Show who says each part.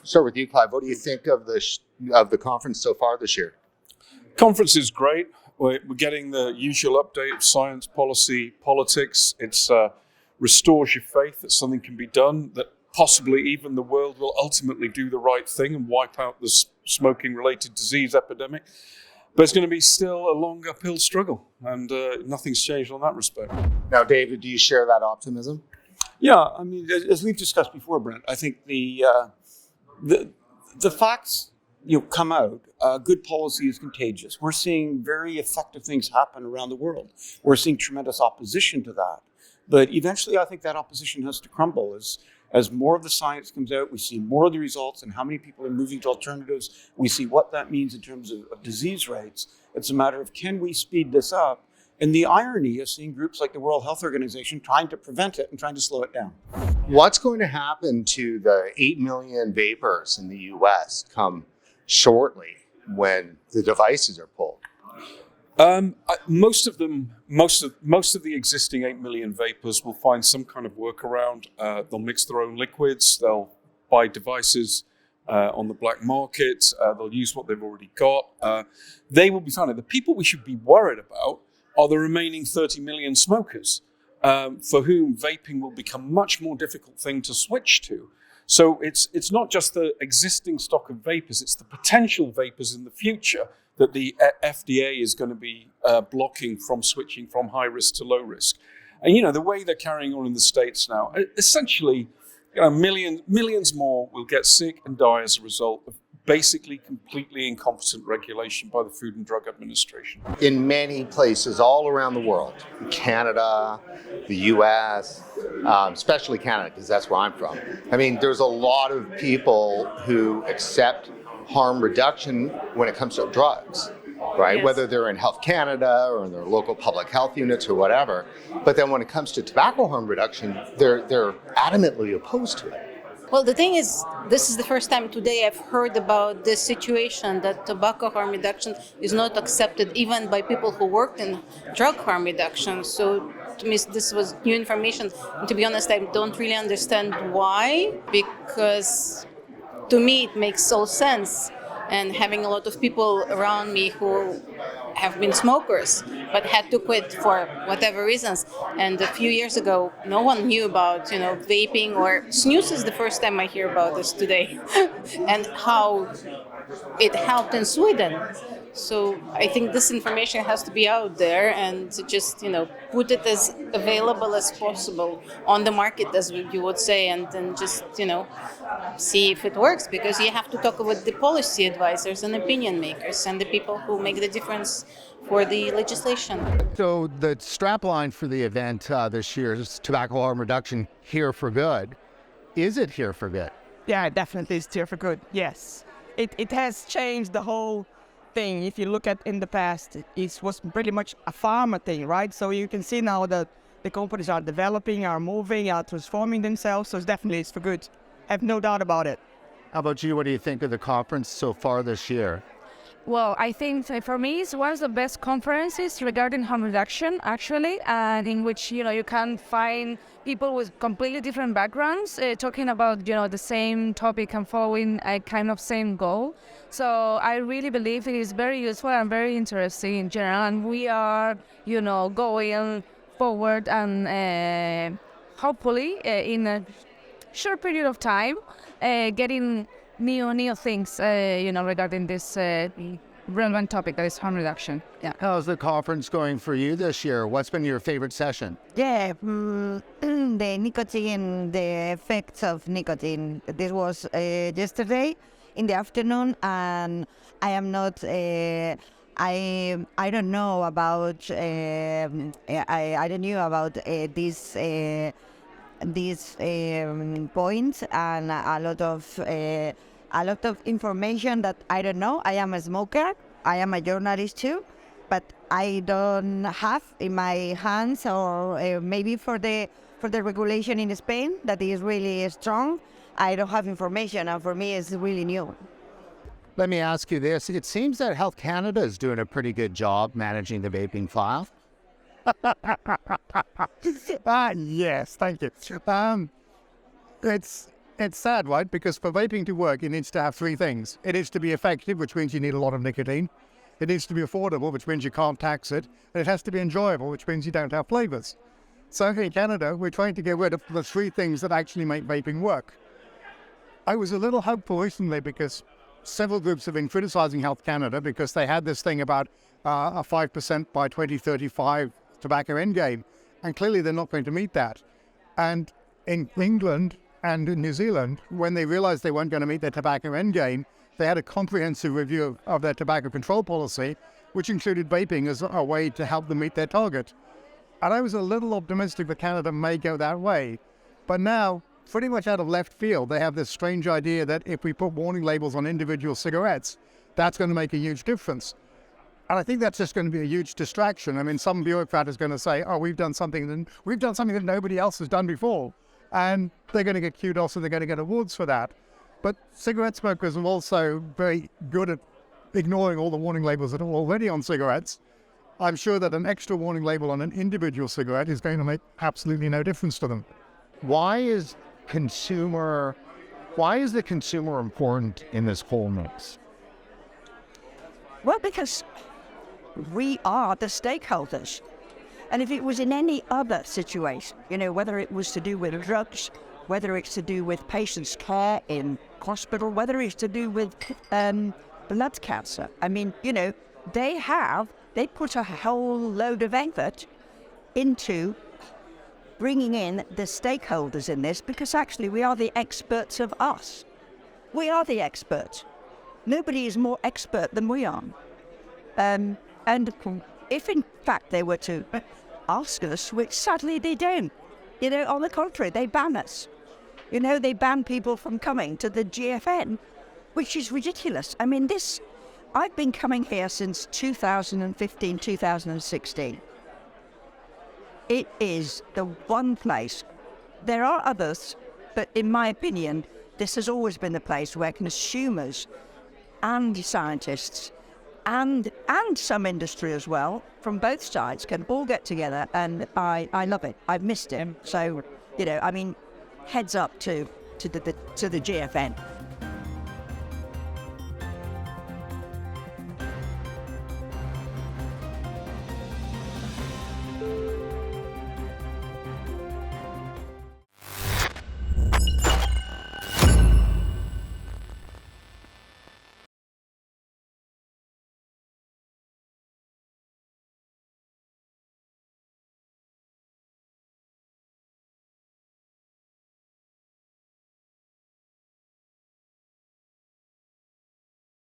Speaker 1: Start with you, Clive. What do you think of the conference so far this year?
Speaker 2: Conference is great. We're getting the usual update of science, policy, politics. It's restores your faith that something can be done, that possibly even the world will ultimately do the right thing and wipe out the smoking-related disease epidemic. But it's going to be still a long uphill struggle, and nothing's changed on that respect.
Speaker 1: Now, David, do you share that optimism?
Speaker 3: Yeah, I mean, as we've discussed before, Brent, I think the facts come out. Good policy is contagious. We're seeing very effective things happen around the world. We're seeing tremendous opposition to that. But eventually, I think that opposition has to crumble. As more of the science comes out, we see more of the results and how many people are moving to alternatives. We see what that means in terms of disease rates. It's a matter of, can we speed this up? And the irony of seeing groups like the World Health Organization trying to prevent it and trying to slow it down.
Speaker 1: What's going to happen to the 8 million vapors in the U.S. come shortly when the devices are pulled?
Speaker 2: Most of the existing 8 million vapors will find some kind of workaround. They'll mix their own liquids. They'll buy devices on the black market. They'll use what they've already got. They will be fine. The people we should be worried about are the remaining 30 million smokers, for whom vaping will become a much more difficult thing to switch to. So it's not just the existing stock of vapors, it's the potential vapors in the future that the FDA is going to be blocking from switching from high risk to low risk. And, the way they're carrying on in the States now, essentially, millions more will get sick and die as a result of basically completely incompetent regulation by the Food and Drug Administration.
Speaker 1: In many places all around the world, Canada, the US, especially Canada, because that's where I'm from. I mean, there's a lot of people who accept harm reduction when it comes to drugs, right?
Speaker 4: Yes.
Speaker 1: Whether they're in Health Canada or in their local public health units or whatever. But then when it comes to tobacco harm reduction, they're adamantly opposed to it.
Speaker 4: Well, the thing is, this is the first time today I've heard about this situation that tobacco harm reduction is not accepted even by people who worked in drug harm reduction. So to me, this was new information. And to be honest, I don't really understand why, because to me it makes all sense. And having a lot of people around me who have been smokers but had to quit for whatever reasons. And a few years ago, no one knew about, vaping, or snus is the first time I hear about this today, and how it helped in Sweden. So I think this information has to be out there and to just, put it as available as possible on the market, as you would say, and then just, see if it works, because you have to talk with the policy advisors and opinion makers and the people who make the difference for the legislation.
Speaker 5: So the strapline for the event this year is Tobacco Harm Reduction Here for Good. Is it here for good?
Speaker 6: Yeah, definitely it's here for good, yes. It has changed the whole thing. If you look at in the past, it was pretty much a pharma thing, right? So you can see now that the companies are developing, are moving, are transforming themselves. So it's for good. I have no doubt about it.
Speaker 5: How about you? What do you think of the conference so far this year?
Speaker 7: Well, I think for me it's one of the best conferences regarding harm reduction, actually, and in which, you can find people with completely different backgrounds talking about, the same topic and following a kind of same goal. So I really believe it is very useful and very interesting in general, and we are, going forward and hopefully in a short period of time getting new things, regarding this relevant topic that is harm reduction. Yeah.
Speaker 5: How's the conference going for you this year? What's been your favorite session?
Speaker 8: Yeah, the nicotine, the effects of nicotine. This was yesterday in the afternoon, and I am not. I don't know about. I don't know about these points, and a lot of information that I don't know. I am a smoker. I am a journalist too, but I don't have in my hands, or maybe for the regulation in Spain that is really strong. I don't have information, and for me it's really new.
Speaker 5: Let me ask you this. It seems that Health Canada is doing a pretty good job managing the vaping file. Yes, thank you. it's sad, right? Because for vaping to work, it needs to have three things. It needs to be effective, which means you need a lot of nicotine. It needs to be affordable, which means you can't tax it. And it has to be enjoyable, which means you don't have flavors. So in Canada, we're trying to get rid of the three things that actually make vaping work. I was a little hopeful recently because several groups have been criticizing Health Canada because they had this thing about a 5% by 2035 tobacco endgame. And clearly they're not going to meet that. And in England and in New Zealand, when they realized they weren't going to meet their tobacco endgame, they had a comprehensive review of their tobacco control policy, which included vaping as a way to help them meet their target. And I was a little optimistic that Canada may go that way. But now, pretty much out of left field, they have this strange idea that if we put warning labels on individual cigarettes, that's going to make a huge difference. And I think that's just going to be a huge distraction. I mean, some bureaucrat is going to say, oh, we've done something that nobody else has done before. And they're going to get kudos and they're going to get awards for that. But cigarette smokers are also very good at ignoring all the warning labels that are already on cigarettes. I'm sure that an extra warning label on an individual cigarette is going to make absolutely no difference to them. Why is the consumer important in this whole mix?
Speaker 8: Well, because we are the stakeholders. And if it was in any other situation, whether it was to do with drugs, whether it's to do with patients' care in hospital, whether it's to do with blood cancer, I mean, they put a whole load of effort into bringing in the stakeholders in this because actually we are the experts of us. We are the experts. Nobody is more expert than we are. And if in fact they were to ask us, which sadly they don't, on the contrary, they ban us. They ban people from coming to the GFN, which is ridiculous. I mean, I've been coming here since 2015, 2016. It is the one place. There are others, but in my opinion, this has always been the place where consumers and scientists and some industry as well, from both sides, can all get together, and I love it. I've missed it. So, heads up to the GFN.